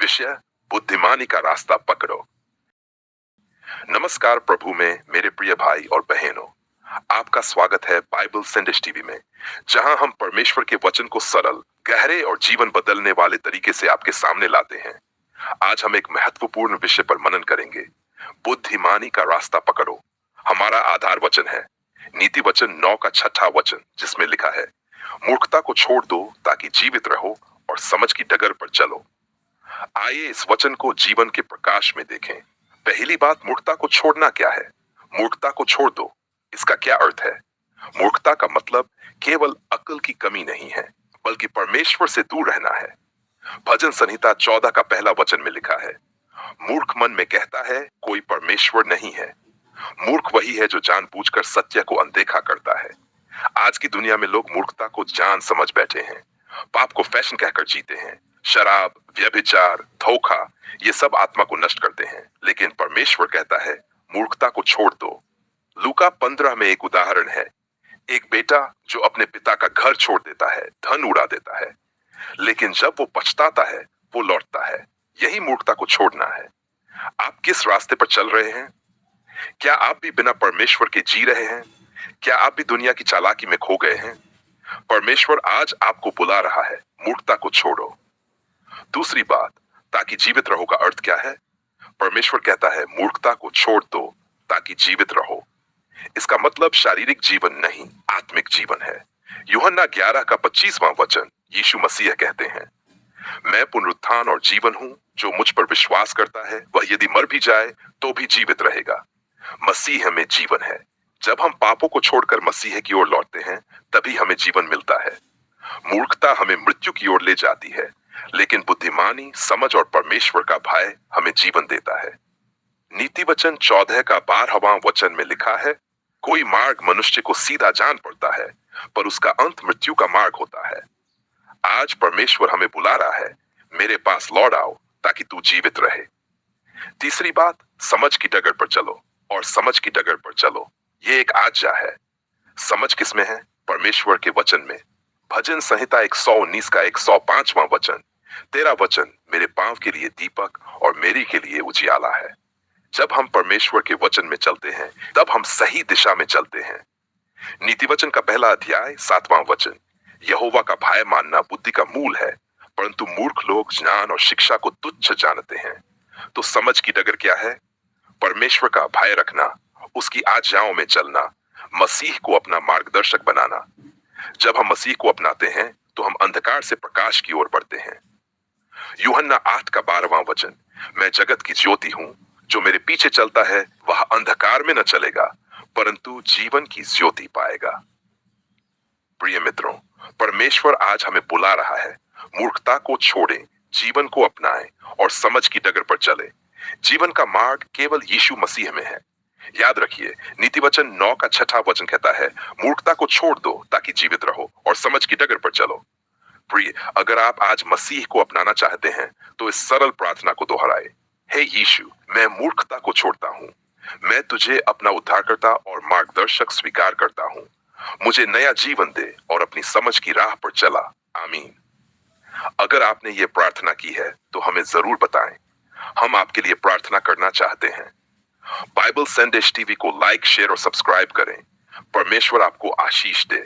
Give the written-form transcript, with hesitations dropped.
विषय बुद्धिमानी का रास्ता पकड़ो। नमस्कार प्रभु में मेरे प्रिय भाई और बहनों, आपका स्वागत है बाइबल संदेश टीवी में, जहां हम परमेश्वर के वचन को सरल, गहरे और जीवन बदलने वाले तरीके से आपके सामने लाते हैं। आज हम एक महत्वपूर्ण विषय पर मनन करेंगे, बुद्धिमानी का रास्ता पकड़ो। हमारा आधार वचन है नीति वचन 9 का 6वां वचन, जिसमें लिखा है, मूर्खता को छोड़ दो ताकि जीवित रहो और समझ की डगर पर चलो। आइए इस वचन को जीवन के प्रकाश में देखें। पहली बात, मूर्खता को छोड़ना क्या है? मूर्खता को छोड़ दो, इसका क्या अर्थ है? मूर्खता का मतलब केवल अक्ल की कमी नहीं है, बल्कि परमेश्वर से दूर रहना है। भजन संहिता 14 का 1 वचन में लिखा है, मूर्ख मन में कहता है कोई परमेश्वर नहीं है। मूर्ख वही है जो जानबूझकर सत्य को अनदेखा करता है। आज की दुनिया में लोग मूर्खता को जान समझ बैठे हैं, पाप को फैशन कहकर जीते हैं। शराब, व्यभिचार, धोखा, ये सब आत्मा को नष्ट करते हैं। लेकिन परमेश्वर कहता है मूर्खता को छोड़ दो। लूका 15 में एक उदाहरण है, एक बेटा जो अपने पिता का घर छोड़ देता है, धन उड़ा देता है, लेकिन जब वो पछताता है वो लौटता है। यही मूर्खता को छोड़ना है। आप किस रास्ते पर चल रहे हैं? क्या आप भी बिना परमेश्वर के जी रहे हैं? क्या आप भी दुनिया की चालाकी में खो गए हैं? परमेश्वर आज आपको बुला रहा है, मूर्खता को छोड़ो। दूसरी बात, ताकि जीवित रहो का अर्थ क्या है? परमेश्वर कहता है मूर्खता को छोड़ दो ताकि जीवित रहो। इसका मतलब शारीरिक जीवन नहीं, आत्मिक जीवन है। यूहन्ना 11 का 25वां वचन, यीशु मसीह कहते हैं, मैं पुनरुत्थान और जीवन हूं, जो मुझ पर विश्वास करता है वह यदि मर भी जाए तो भी जीवित रहेगा। मसीह में जीवन है। जब हम पापों को छोड़कर मसीह की ओर लौटते हैं, तभी हमें जीवन मिलता है। मूर्खता हमें मृत्यु की ओर ले जाती है, लेकिन बुद्धिमानी, समझ और परमेश्वर का भय हमें जीवन देता है। नीति वचन 14 का 12वां वचन में लिखा है, कोई मार्ग मनुष्य को सीधा जान पड़ता है, पर उसका अंत मृत्यु का मार्ग होता है। आज परमेश्वर हमें बुला रहा है, मेरे पास लौट आओ ताकि तू जीवित रहे। तीसरी बात, समझ की डगर पर चलो। और समझ की डगर पर चलो, ये एक आज्ञा है। समझ किसमें है? परमेश्वर के वचन में। भजन संहिता 119 का 105वां वचन, तेरा वचन मेरे पांव के लिए दीपक और मेरी के लिए उजियाला है। जब हम परमेश्वर के वचन में चलते हैं, तब हम सही दिशा में चलते हैं। नीति वचन का 1 अध्याय 7वां वचन, यहोवा का भय मानना बुद्धि का मूल है, परंतु मूर्ख लोग ज्ञान और शिक्षा को तुच्छ जानते हैं। तो समझ की डगर क्या है? परमेश्वर का भय रखना, उसकी आज्ञाओं में चलना, मसीह को अपना मार्गदर्शक बनाना। जब हम मसीह को अपनाते हैं तो हम अंधकार से प्रकाश की ओर बढ़ते हैं। यूहन्ना 8 का 12वां वचन, मैं जगत की ज्योति हूं, जो मेरे पीछे चलता है वह अंधकार में न चलेगा, परंतु जीवन की ज्योति पाएगा। प्रिय मित्रों, परमेश्वर आज हमें बुला रहा है, मूर्खता को छोड़ें, जीवन को अपनाएं और समझ की डगर पर चलें। जीवन का मार्ग केवल यीशु मसीह में है। याद रखिए, नीति वचन 9 का 6वां वचन कहता है, मूर्खता को छोड़ दो ताकि जीवित रहो और समझ की डगर पर चलो। प्रिय, अगर आप आज मसीह को अपनाना चाहते हैं तो इस सरल प्रार्थना को दोहराए, हे यीशु, मैं मूर्खता को छोड़ता हूँ। मैं तुझे अपना उद्धारकर्ता और मार्गदर्शक स्वीकार करता हूँ। मुझे नया जीवन दे और अपनी समझ की राह पर चला। आमीन। अगर आपने ये प्रार्थना की है तो हमें जरूर बताएं, हम आपके लिए प्रार्थना करना चाहते हैं। बाइबल संदेश टीवी को लाइक, शेयर और सब्सक्राइब करें। परमेश्वर आपको आशीष दे।